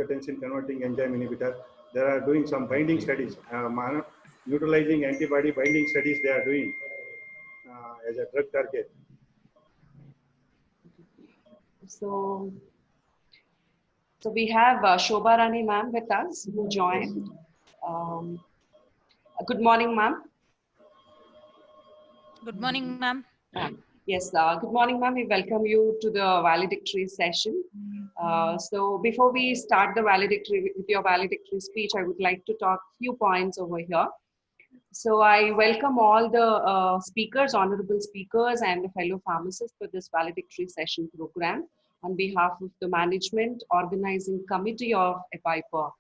angiotensin converting enzyme inhibitor. They are doing some binding studies, neutralizing antibody binding studies they are doing as a drug target. So we have Shobha Rani ma'am with us who joined. Good morning, ma'am. Good morning, ma'am. Yes, good morning, ma'am. We welcome you to the valedictory session. So before we start the valedictory with your valedictory speech, I would like to talk a few points over here. So I welcome all the speakers, honorable speakers and the fellow pharmacists for this valedictory session program on behalf of the management organizing committee of EPIPA.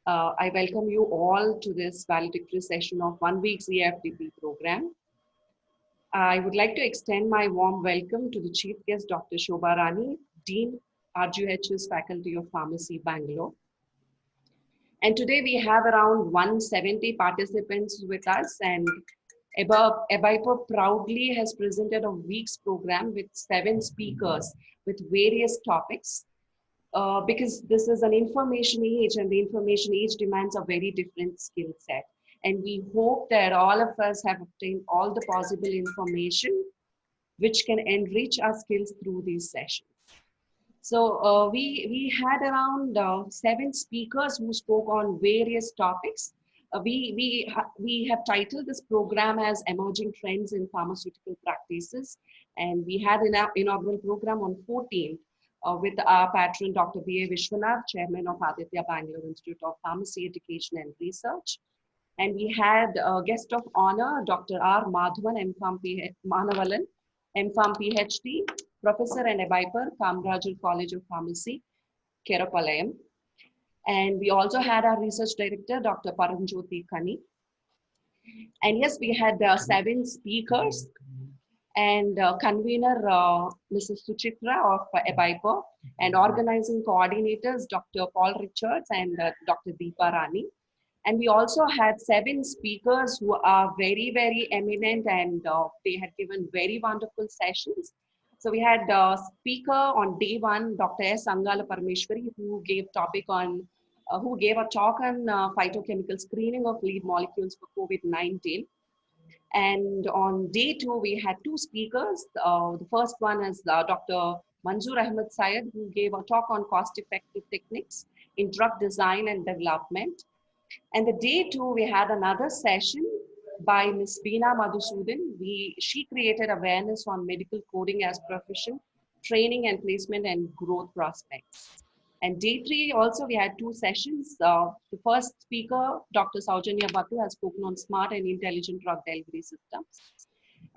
I welcome you all to this valedictory session of 1 week's EFDP program. I would like to extend my warm welcome to the chief guest, Dr. Shobha Rani, Dean, RGHS Faculty of Pharmacy, Bangalore. And today we have around 170 participants with us, and EBIPA proudly has presented a week's program with 7 speakers with various topics. Because this is an information age, and the information age demands a very different skill set. And we hope that all of us have obtained all the possible information which can enrich our skills through these sessions. So we had around 7 speakers who spoke on various topics. We have titled this program as Emerging Trends in Pharmaceutical Practices. And we had an inaugural program on 14th. With our patron, Dr. B.A. Vishwanath, Chairman of Aditya Bangalore Institute of Pharmacy Education and Research. And we had a guest of honor, Dr. R. Madhavan, Manavalan, M.Pharm PhD, Professor and EBIPA, Kamarajar College of Pharmacy, Kerapalayam. And we also had our Research Director, Dr. Paranjyoti Kani. And yes, we had 7 speakers. And convener Mrs. Suchitra of EBIPA, and organizing coordinators Dr. Paul Richards and Dr. Deepa Rani. And we also had 7 speakers who are very, very eminent, and they had given very wonderful sessions. So we had a speaker on day 1, Dr. S. Angala Parameshwari, who gave a talk on phytochemical screening of lead molecules for COVID-19. And on day 2, we had 2 speakers. The first one is Dr. Manzoor Ahmed Syed, who gave a talk on cost-effective techniques in drug design and development. And the day 2, we had another session by Ms. Beena Madhusudan. She created awareness on medical coding as profession, training and placement, and growth prospects. And day 3 also we had 2 sessions. The first speaker, Dr. Saujanya Bhattu, has spoken on smart and intelligent drug delivery systems.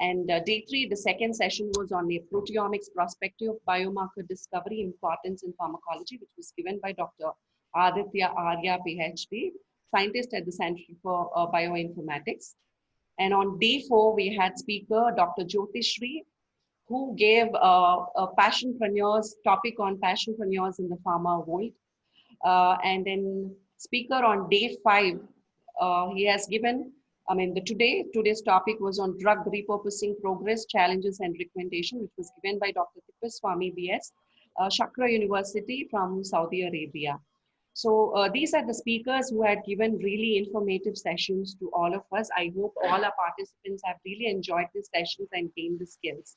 And day 3, the second session was on a proteomics perspective of biomarker discovery importance in pharmacology, which was given by Dr. Aditya Arya, PhD, scientist at the Center for Bioinformatics. And on day 4, we had speaker Dr. Jyotishri, who gave a passionpreneurs topic on passionpreneurs in the pharma world. And then speaker on day 5, he has given, today's topic was on drug repurposing progress, challenges and recommendation, which was given by Dr. Tippaswamy BS, Chakra University from Saudi Arabia. So these are the speakers who had given really informative sessions to all of us. I hope all our participants have really enjoyed these sessions and gained the skills.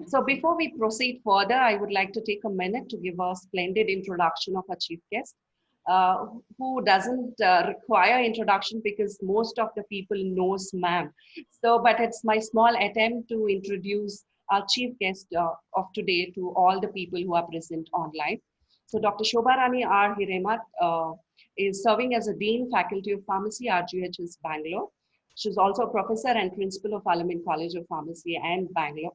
So before we proceed further, I would like to take a minute to give a splendid introduction of our chief guest, who doesn't require introduction because most of the people knows ma'am. So, but it's my small attempt to introduce our chief guest of today to all the people who are present online. So Dr. Shobha Rani R. Hiremat is serving as a Dean, Faculty of Pharmacy, RGHS Bangalore. She's also a professor and principal of Al-Amin College of Pharmacy and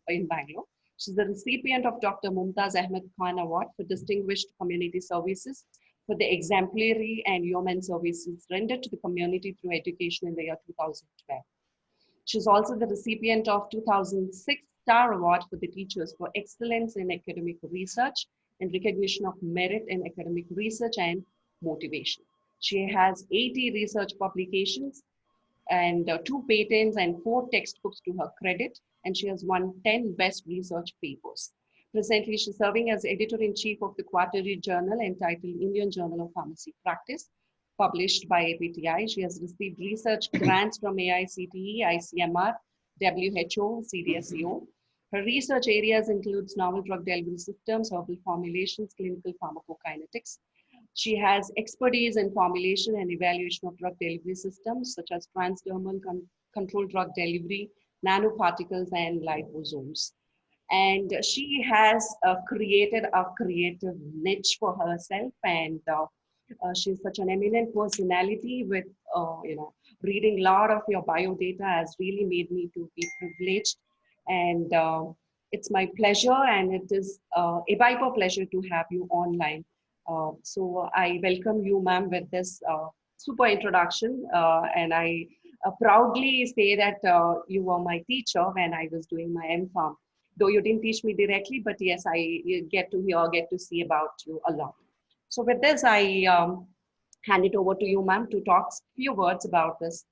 in Bangalore. She's the recipient of Dr. Mumtaz Ahmed Khan Award for Distinguished Community Services for the exemplary and yeoman services rendered to the community through education in the year 2012. She's also the recipient of 2006 Star Award for the Teachers for Excellence in Academic Research and recognition of merit in academic research and motivation. She has 80 research publications and 2 patents and 4 textbooks to her credit, and she has won 10 best research papers. Presently, she's serving as editor-in-chief of the quarterly journal entitled Indian Journal of Pharmacy Practice, published by APTI. She has received research grants from AICTE, ICMR, WHO, CDSCO. Her research areas includes novel drug delivery systems, herbal formulations, clinical pharmacokinetics. She has expertise in formulation and evaluation of drug delivery systems such as transdermal controlled drug delivery, nanoparticles, and liposomes. And she has created a creative niche for herself, and she's such an eminent personality with, reading a lot of your bio data has really made me to be privileged. And it's my pleasure, and it is a viper pleasure to have you online. So I welcome you, ma'am, with this super introduction. And I proudly say that you were my teacher when I was doing my MPharm. Though you didn't teach me directly, but yes, I get to hear, get to see about you a lot. So with this, I hand it over to you, ma'am, to talk a few words about this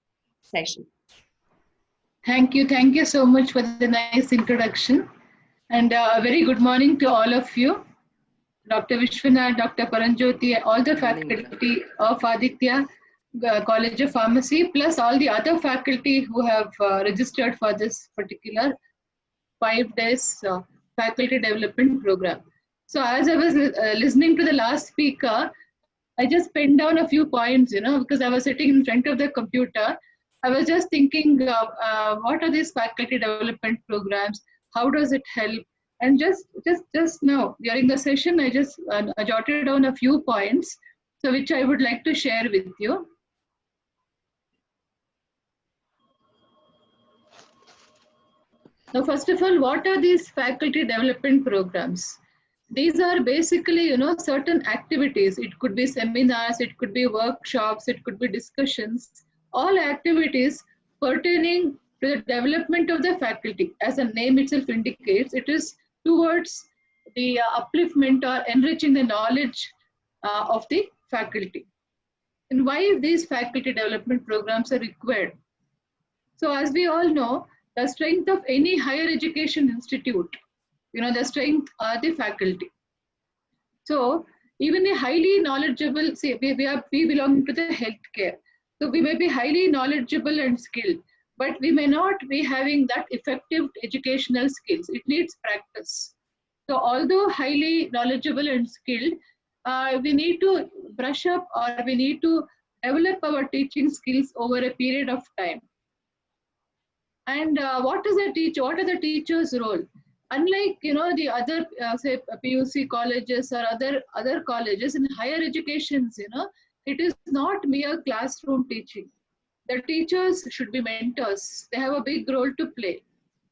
session. Thank you so much for the nice introduction. And a very good morning to all of you. Dr. Vishwanath, Dr. Paranjyoti, all the faculty of Aditya College of Pharmacy, plus all the other faculty who have registered for this particular 5 days faculty development program. So as I was listening to the last speaker, I just penned down a few points, because I was sitting in front of the computer. I was just thinking, what are these faculty development programs? How does it help? And just now, during the session, I just jotted down a few points, so which I would like to share with you. Now, first of all, what are these faculty development programs? These are basically, certain activities. It could be seminars, it could be workshops, it could be discussions, all activities pertaining to the development of the faculty. As the name itself indicates, it is towards the upliftment or enriching the knowledge of the faculty. And why these faculty development programs are required? So as we all know, the strength of any higher education institute, the strength are the faculty. So even a highly knowledgeable, say we belong to the healthcare. So we may be highly knowledgeable and skilled, but we may not be having that effective educational skills. It needs practice. So although highly knowledgeable and skilled, we need to brush up, or we need to develop our teaching skills over a period of time. And what are the teacher's role? Unlike the other say PUC colleges or other colleges in higher educations, it is not mere classroom teaching. The teachers should be mentors. They have a big role to play.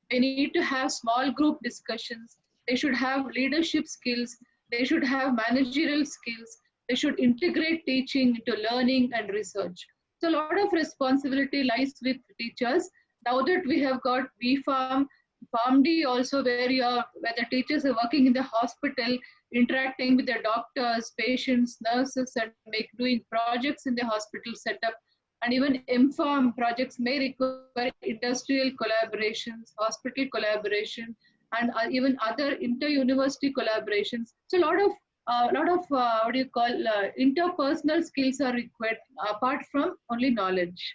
They need to have small group discussions. They should have leadership skills. They should have managerial skills. They should integrate teaching into learning and research. So a lot of responsibility lies with teachers. Now that we have got BPharm, PharmD also, where the teachers are working in the hospital, interacting with the doctors, patients, nurses, and doing projects in the hospital setup. And even MPharm projects may require industrial collaborations, hospital collaboration, and even other inter-university collaborations. So a lot of interpersonal skills are required apart from only knowledge.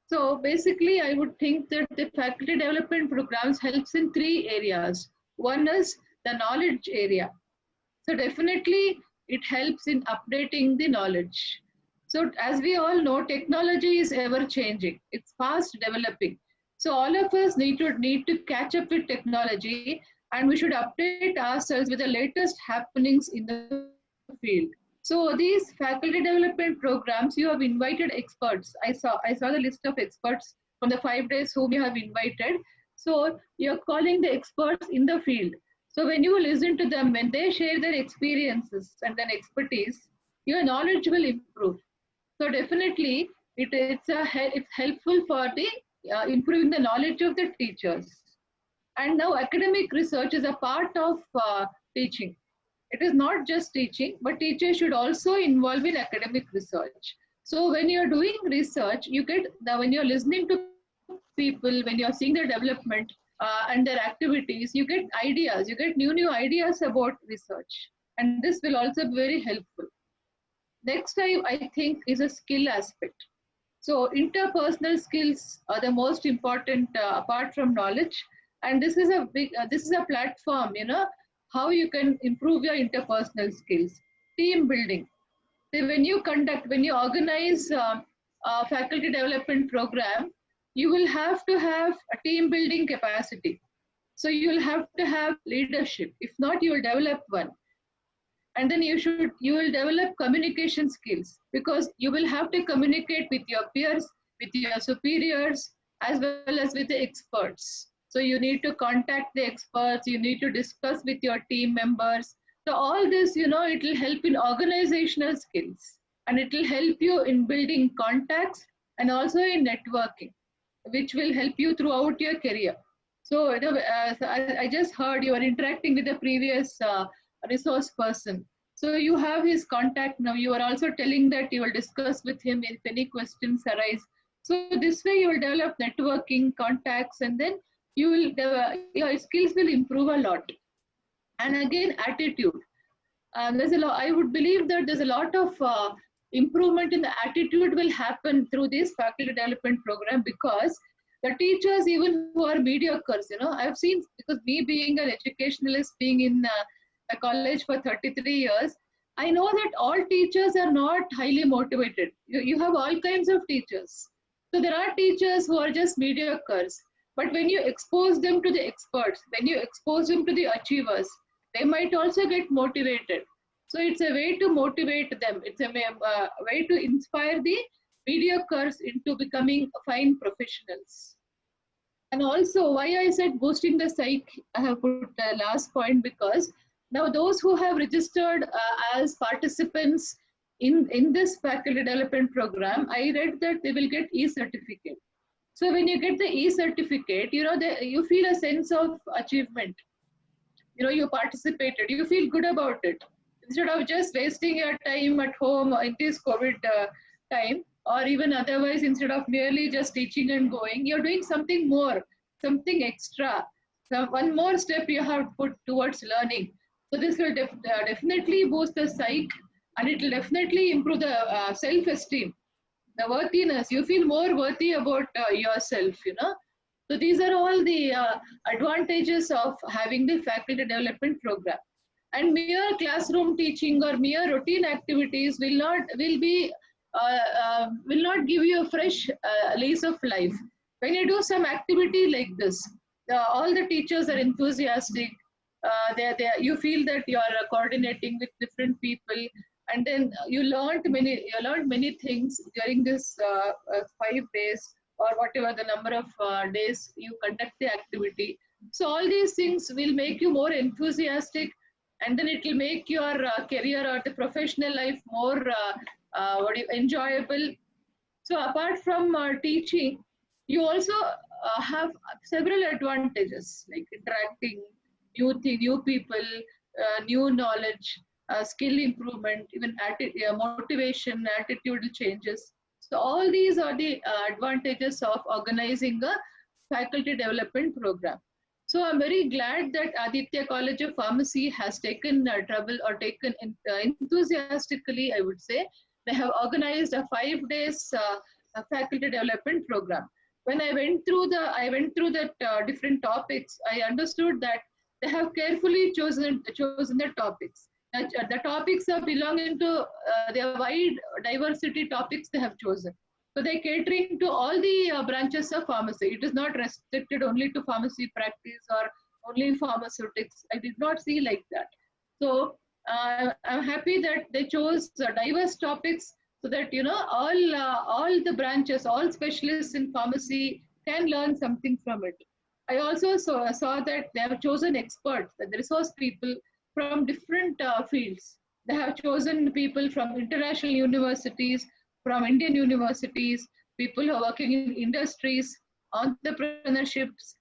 So basically, I would think that the faculty development programs helps in 3 areas. One is the knowledge area. So definitely, it helps in updating the knowledge. So as we all know, technology is ever changing. It's fast developing. So all of us need to catch up with technology, and we should update ourselves with the latest happenings in the field. So these faculty development programs, you have invited experts. I saw the list of experts from the 5 days whom you have invited. So you're calling the experts in the field. So when you listen to them, when they share their experiences and their expertise, your knowledge will improve. So definitely, it's helpful for the improving the knowledge of the teachers. And now academic research is a part of teaching. It is not just teaching, but teachers should also involve in academic research. So when you're doing research, when you're listening to people, when you're seeing their development, and their activities, you get ideas, you get new ideas about research. And this will also be very helpful. Next, I think is a skill aspect. So interpersonal skills are the most important apart from knowledge. And this is a this is a platform, how you can improve your interpersonal skills. Team building. So when you organize a faculty development program, you will have to have a team building capacity. So you will have to have leadership. If not, you will develop one. And then you will develop communication skills, because you will have to communicate with your peers, with your superiors, as well as with the experts. So you need to contact the experts, you need to discuss with your team members. So all this, it will help in organizational skills, and it will help you in building contacts and also in networking, which will help you throughout your career. So I just heard you are interacting with the previous resource person. So you have his contact now. You are also telling that you will discuss with him if any questions arise. So this way you will develop networking, contacts, and then your skills will improve a lot. And again, attitude. There's a lot. I would believe that there's a lot of improvement in the attitude will happen through this faculty development program, because the teachers, even who are mediocres, I've seen, because me being an educationalist, being in a college for 33 years, I know that all teachers are not highly motivated. You have all kinds of teachers. So there are teachers who are just mediocres. But when you expose them to the experts, when you expose them to the achievers, they might also get motivated. So it's a way to motivate them. It's a way to inspire the mediocres into becoming fine professionals. And also, why I said boosting the psych, I have put the last point, because now those who have registered as participants in this faculty development program, I read that they will get e-certificate. So when you get the e-certificate, you feel a sense of achievement. You participated, you feel good about it. Instead of just wasting your time at home in this COVID time, or even otherwise, instead of merely just teaching and going, you're doing something more, something extra. So one more step you have put towards learning. So this will definitely boost the psyche, and it will definitely improve the self-esteem, the worthiness. You feel more worthy about yourself, So these are all the advantages of having the faculty development program. And mere classroom teaching or mere routine activities will not give you a fresh lease of life. When you do some activity like this, all the teachers are enthusiastic. You feel that you are coordinating with different people, and then you learned many things during this 5 days, or whatever the number of days you conduct the activity. So all these things will make you more enthusiastic, and then it will make your career or the professional life more enjoyable. So apart from teaching, you also have several advantages, like interacting, new people, new knowledge, skill improvement, even motivation, attitudinal changes. So all these are the advantages of organizing a faculty development program. So I'm very glad that Aditya College of Pharmacy has taken taken enthusiastically, I would say. They have organized a 5 days faculty development program. When I went through that different topics, I understood that they have carefully chosen the topics. The topics are belonging to their wide diversity topics they have chosen. So they're catering to all the branches of pharmacy. It is not restricted only to pharmacy practice or only pharmaceutics. I did not see like that. So I'm happy that they chose diverse topics, so that all the branches, all specialists in pharmacy can learn something from it. I also saw that they have chosen experts, the resource people from different fields. They have chosen people from international universities, from Indian universities, people who are working in industries, entrepreneurships,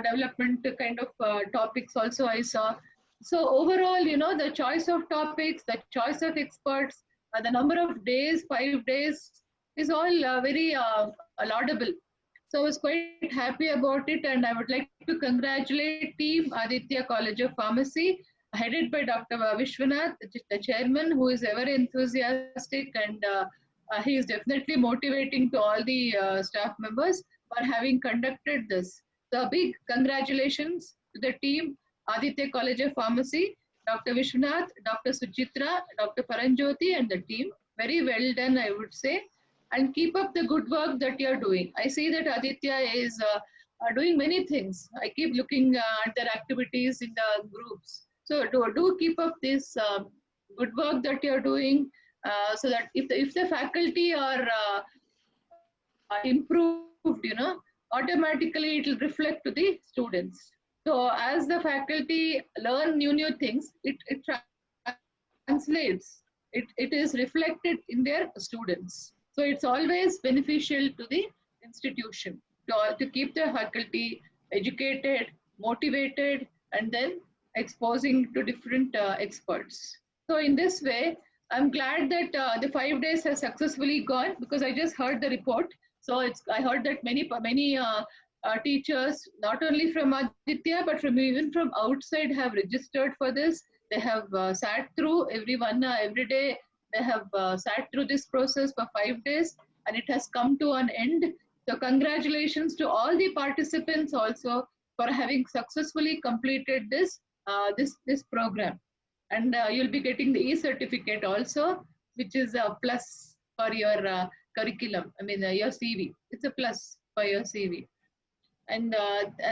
development kind of topics also I saw. So overall, the choice of topics, the choice of experts, the number of days, 5 days, is all very laudable. So I was quite happy about it, and I would like to congratulate Team Aditya College of Pharmacy, headed by Dr. Vishwanath, the chairman, who is ever enthusiastic, and he is definitely motivating to all the staff members for having conducted this. So a big congratulations to the team, Aditya College of Pharmacy, Dr. Vishwanath, Dr. Suchitra, Dr. Paranjyoti, and the team. Very well done, I would say, and keep up the good work that you're doing. I see that Aditya is doing many things. I keep looking at their activities in the groups. So do keep up this good work that you're doing, so that if the faculty are improved, automatically it will reflect to the students. So as the faculty learn new things, it translates, it is reflected in their students. So it's always beneficial to the institution to keep the faculty educated, motivated, and then exposing to different experts. So in this way, I'm glad that the 5 days has successfully gone, because I just heard the report. So I heard that many teachers, not only from Aditya, but even from outside, have registered for this. They have sat through every day. They have sat through this process for 5 days, and it has come to an end. So congratulations to all the participants also for having successfully completed this program. And you'll be getting the e-certificate also, which is a plus for your curriculum. I mean, your CV. It's a plus for your CV. And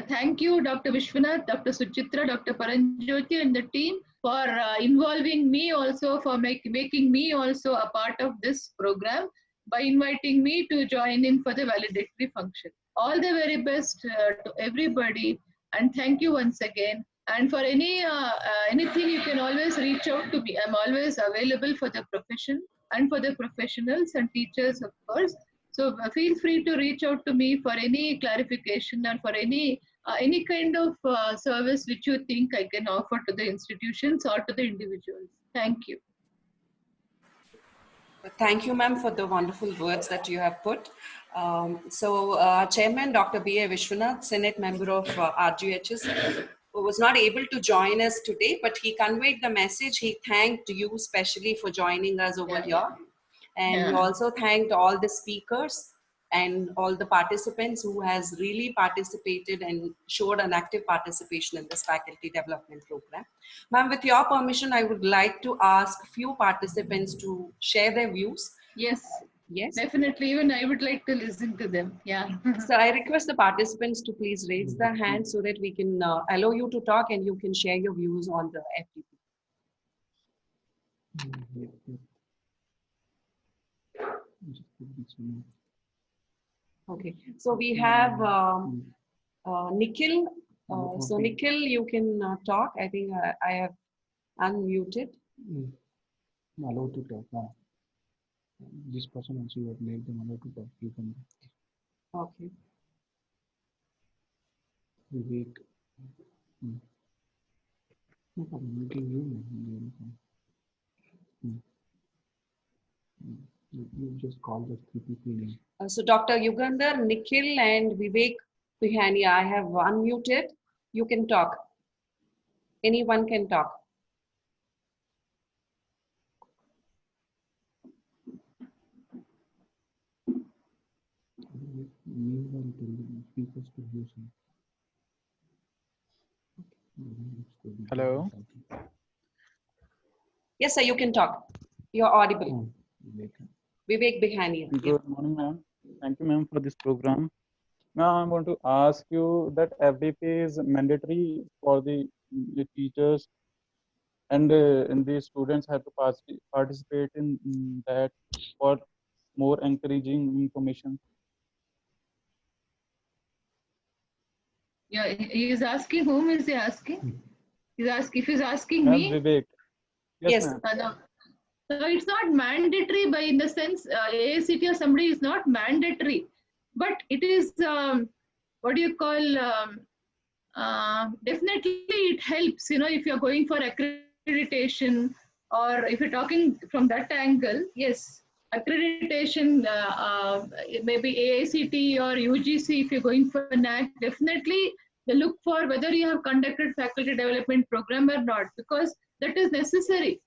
thank you, Dr. Vishwanath, Dr. Suchitra, Dr. Paranjyoti, and the team for involving me also, for making me also a part of this program by inviting me to join in for the valedictory function. All the very best to everybody, and thank you once again. And for anything, you can always reach out to me. I'm always available for the profession and for the professionals and teachers, of course. So feel free to reach out to me for any clarification or for any kind of service which you think I can offer to the institutions or to the individuals. Thank you. Thank you, ma'am, for the wonderful words that you have put. Chairman Dr. B.A. Vishwanath, Senate member of RGHS, was not able to join us today, but he conveyed the message. He thanked you specially for joining us over here. And he also thanked all the speakers and all the participants who has really participated and showed an active participation in this faculty development program. Ma'am, with your permission, I would like to ask few participants to share their views. Yes. Yes. Definitely. Even I would like to listen to them. Yeah. So I request the participants to please raise their hand so that we can allow you to talk and you can share your views on the FDP. Okay, so we have Nikhil. So Nikhil, you can talk. I think I have unmuted. Allowed to talk now. This person also, you have made them allowed to talk. You can. Okay. Vivek. No problem. Meeting you. You just call the 3 people name. So Dr. Yugandhar, Nikhil, and Vivek Bihania, I have unmuted. You can talk. Anyone can talk. Meanwhile, tell the speakers to use him. Hello. Yes, sir, you can talk. You're audible. Vivek Bihania. Good morning, ma'am. Thank you, ma'am, for this program. Now, I want to ask you that FDP is mandatory for the teachers, and the students have to participate in that for more encouraging information. Yeah, he is asking, whom is he asking? If he's asking me. Vivek. Yes. No. So it's not mandatory by in the sense AICT or somebody is not mandatory, but it is what do you call? Definitely, it helps. If you're going for accreditation or if you're talking from that angle, yes, accreditation, maybe AICT or UGC, if you're going for NAC, definitely they look for whether you have conducted faculty development program or not, because that is necessary.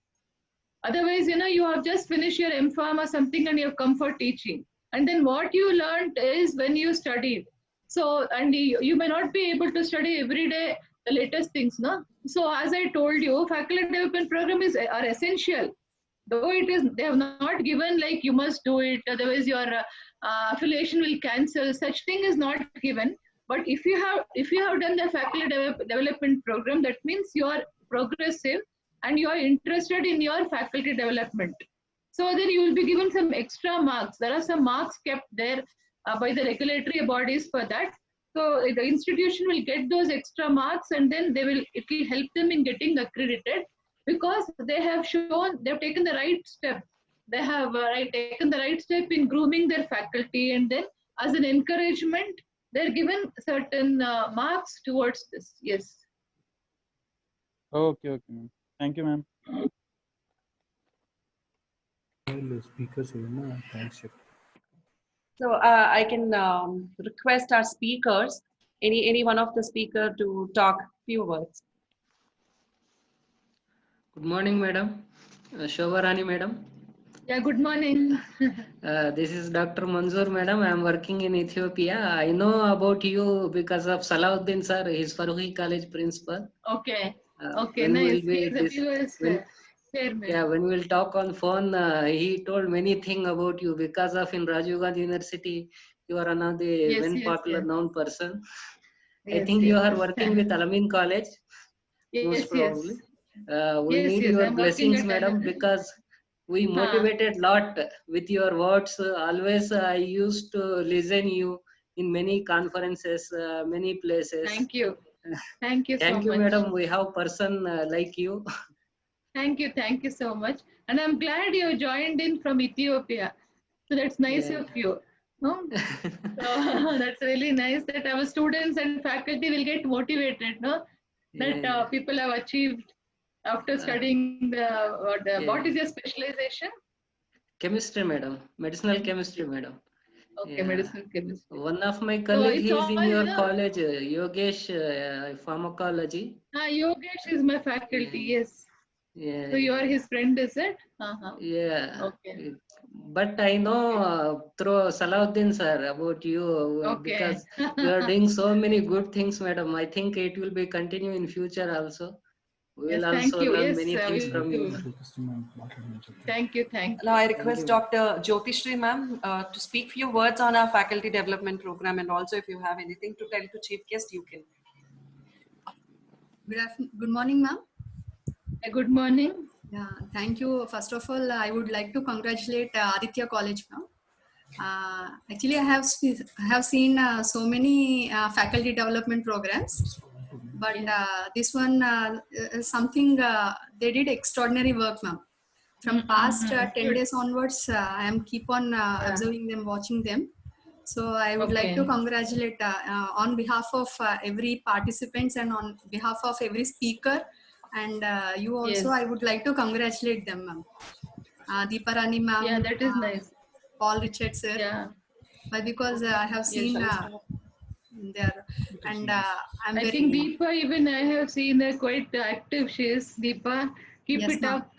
Otherwise, you have just finished your M.Pharm or something and you have come for teaching. And then what you learned is when you studied. So, and you may not be able to study every day the latest things, no? So as I told you, faculty development program are essential. Though they have not given like you must do it, otherwise your affiliation will cancel. Such thing is not given. But if you have done the faculty development program, that means you are progressive and you are interested in your faculty development. So then you will be given some extra marks. There are some marks kept there by the regulatory bodies for that. So the institution will get those extra marks, and then it will help them in getting accredited, because they have taken the right step. They have taken the right step in grooming their faculty, and then as an encouragement, they're given certain marks towards this. Yes. Okay, ma'am. Thank you, ma'am. Speakers, thanks. So I can request our speakers, any one of the speaker to talk few words. Good morning, madam. Shobha Rani, madam. Yeah, good morning. This is Dr. Manzoor, madam. I am working in Ethiopia. I know about you because of Salahuddin sir. He's Farooqi College principal. Okay. Okay, nice. When we'll talk on phone, he told many things about you because of in Rajiv Gandhi University. You are another popular known person. I think you are working with Al-Amin College. Most probably. We need your blessings, madam, because we motivated lot with your words. Always I used to listen you in many conferences, many places. Thank you. Thank you so much. Thank you, madam. We have person like you. Thank you so much. And I'm glad you joined in from Ethiopia. So that's nice of you. No? So that's really nice that our students and faculty will get motivated, no? That people have achieved after studying what is your specialization? Chemistry, madam. Medicinal chemistry, madam. Okay, medicinal chemistry. One of my colleagues is in your college, Yogesh, pharmacology. Yogesh is my faculty, yes. Yeah. So you are his friend, is it? Yeah. Okay. But I know through Salahuddin sir about you because you are doing so many good things, madam. I think it will be continue in future also. We will also learn many things from you. Thank you. Now I request Dr. Jyotishri ma'am to speak few words on our faculty development program, and also if you have anything to tell to chief guest, you can. Good morning, ma'am. Good morning. Yeah, thank you. First of all, I would like to congratulate Aditya College, ma'am. Actually, I have seen so many faculty development programs, but this one is something they did extraordinary work, ma'am. From past 10 days onwards, I am keep on observing them, watching them. So I would like to congratulate on behalf of every participants and on behalf of every speaker. And you also, I would like to congratulate them, ma'am. Deepa Rani ma'am. Yeah, that is nice. Paul Richard sir. Yeah. But because I have seen there, and I'm I think Deepa, even I have seen her quite active. She is Deepa. Keep it up.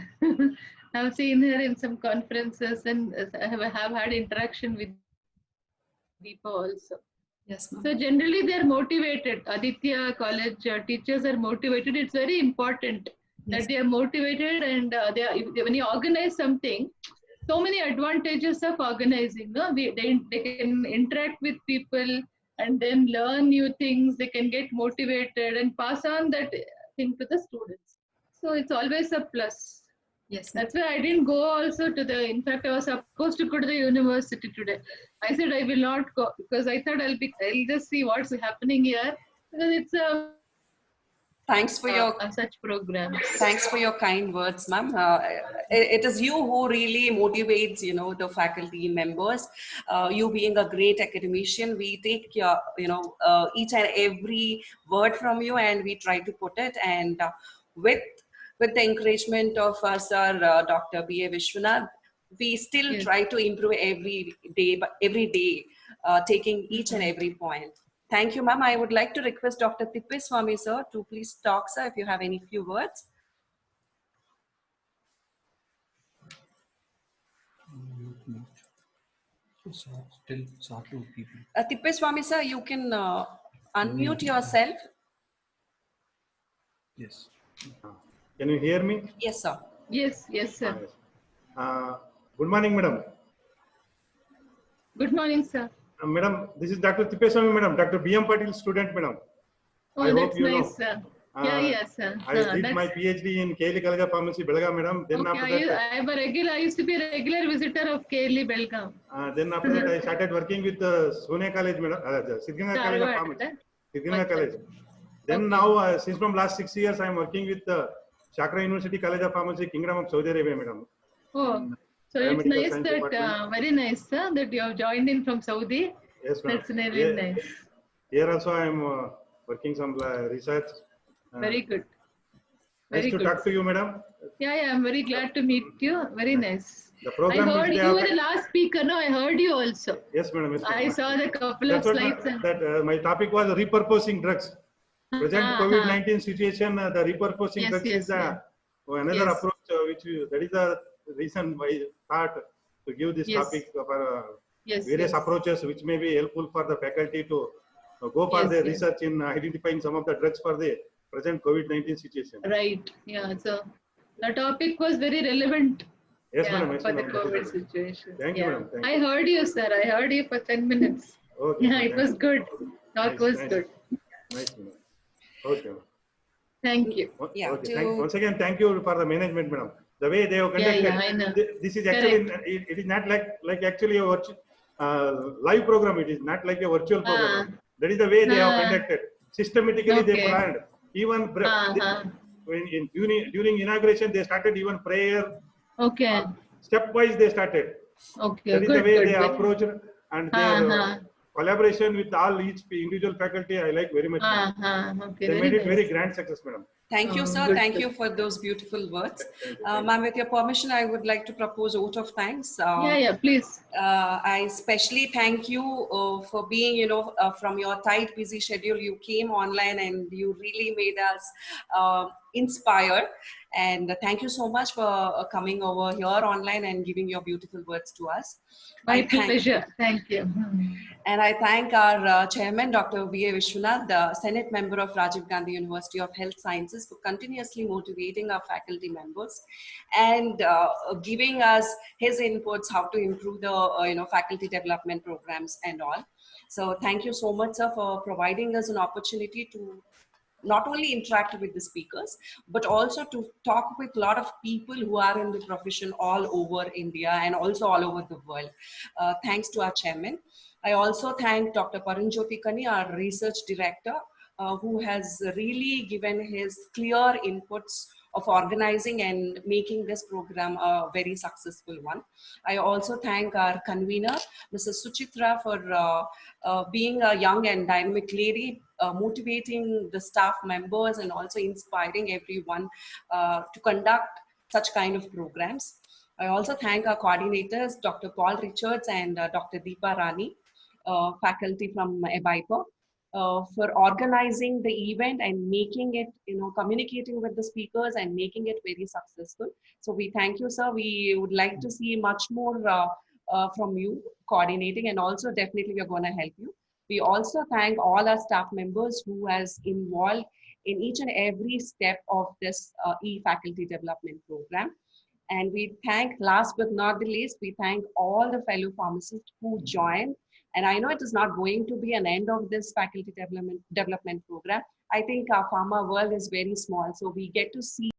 I've seen her in some conferences and I have had interaction with Deepa also. Yes, ma'am. So generally they are motivated. Aditya College teachers are motivated. It's very important that they are motivated, and when you organize something, so many advantages of organizing. No, they can interact with people and then learn new things. They can get motivated and pass on that thing to the students. So it's always a plus. Yes. That's why I didn't go also to in fact, I was supposed to go to the university today. I said I will not go because I thought I'll just see what's happening here, because it's Thanks for your such programs. Thanks for your kind words, ma'am. It is you who really motivates, the faculty members. You being a great academician, we take your, each and every word from you and we try to put it. And with the encouragement of Sir Dr. B.A. Vishwanath, we still Yes. try to improve every day, taking each and every point. Thank you, ma'am. I would like to request Dr. Tippeswamy, sir, to please talk, sir, if you have any few words. Tippeswamy, sir, you can unmute yourself. Yes. Can you hear me? Yes, sir. Yes, yes, sir. Yes. Good morning, madam. Good morning, sir. Madam, this is Dr. Tippeswamy, madam. Dr. B.M. Patil student, madam. Oh, I hope that's you know. nice, sir. Yeah, yes, sir. I did my PhD in KLE College of Pharmacy, Belgaum, madam. Then Okay, after that, I am a regular. I used to be a regular visitor of KLE Belgaum. then after that, I started working with Sune College, madam, Siddhganga College of Pharmacy, Siddhganga College. Then now, since from last 6 years, I am working with Chakra University College of Pharmacy, Kingdom of Saudi Arabia, madam. Oh, so it's Biomedical nice Science that, Department. very nice, sir, that you have joined in from Saudi. Yes, madam. That's really nice. Here also, I am working some research. Very good. Nice Very to good. talk to you, madam. Yeah, yeah, I'm very glad to meet you. Very nice. The I program which heard they you have. were the last speaker. No, I heard you also. Yes, madam. Yes, madam. I saw the couple of That's what slides. my topic was repurposing drugs. Present COVID-19 situation, the repurposing Yes, drugs yes, is another Yes. approach that is the reason why I thought to give this Yes. topic for Yes, various yes. approaches which may be helpful for the faculty to go for Yes, their yes. research in identifying some of the drugs for the present COVID-19 situation. Right. Yeah. So the topic was very relevant. Yes, Yeah, madam. Yes, for the madam. COVID situation. Thank you, Yeah. madam. Thank I you. heard you, sir. I heard you for 10 minutes. Okay, Yeah, madam. it was Thank good. you. Talk Nice, was nice. good. Nice, madam. Okay, madam. Thank you. Yeah, Okay. Once again, thank you for the management, madam. The way they have conducted. Yeah, I know. This is actually it is not like actually a live program. It is not like a virtual program. That is the way they have conducted. Systematically, they Okay. planned. Even during inauguration, they started even prayer. Okay. Stepwise, they started. Okay. That is Good. the way Good. they good. approached, and their collaboration with each individual faculty. I like very much. Okay. They Very made it very nice. grand success, madam. Thank you, sir. Good, Thank good. you for those beautiful words. Thank you. Ma'am, with your permission, I would like to propose a vote of thanks. Yeah, please. I especially thank you for being, from your tight, busy schedule, you came online and you really made us inspired. And thank you so much for coming over here online and giving your beautiful words to us. My pleasure. Thank you. And I thank our chairman, Dr. V.A. Vishwanath, the Senate member of Rajiv Gandhi University of Health Sciences, for continuously motivating our faculty members and giving us his inputs how to improve the faculty development programs and all. So thank you so much, sir, for providing us an opportunity to not only interact with the speakers, but also to talk with a lot of people who are in the profession all over India and also all over the world. Thanks to our chairman. I also thank Dr. Paranjyoti Kani, our research director, who has really given his clear inputs of organizing and making this program a very successful one. I also thank our convener, Mrs. Suchitra, for being a young and dynamic lady, motivating the staff members and also inspiring everyone to conduct such kind of programs. I also thank our coordinators, Dr. Paul Richards and Dr. Deepa Rani, faculty from EBIPA, for organizing the event and making it, communicating with the speakers and making it very successful. So we thank you, sir. We would like to see much more from you coordinating, and also definitely we are going to help you. We also thank all our staff members who has involved in each and every step of this e-faculty development program. And we thank, last but not the least, we thank all the fellow pharmacists who joined. And I know it is not going to be an end of this faculty development program. I think our pharma world is very small, so we get to see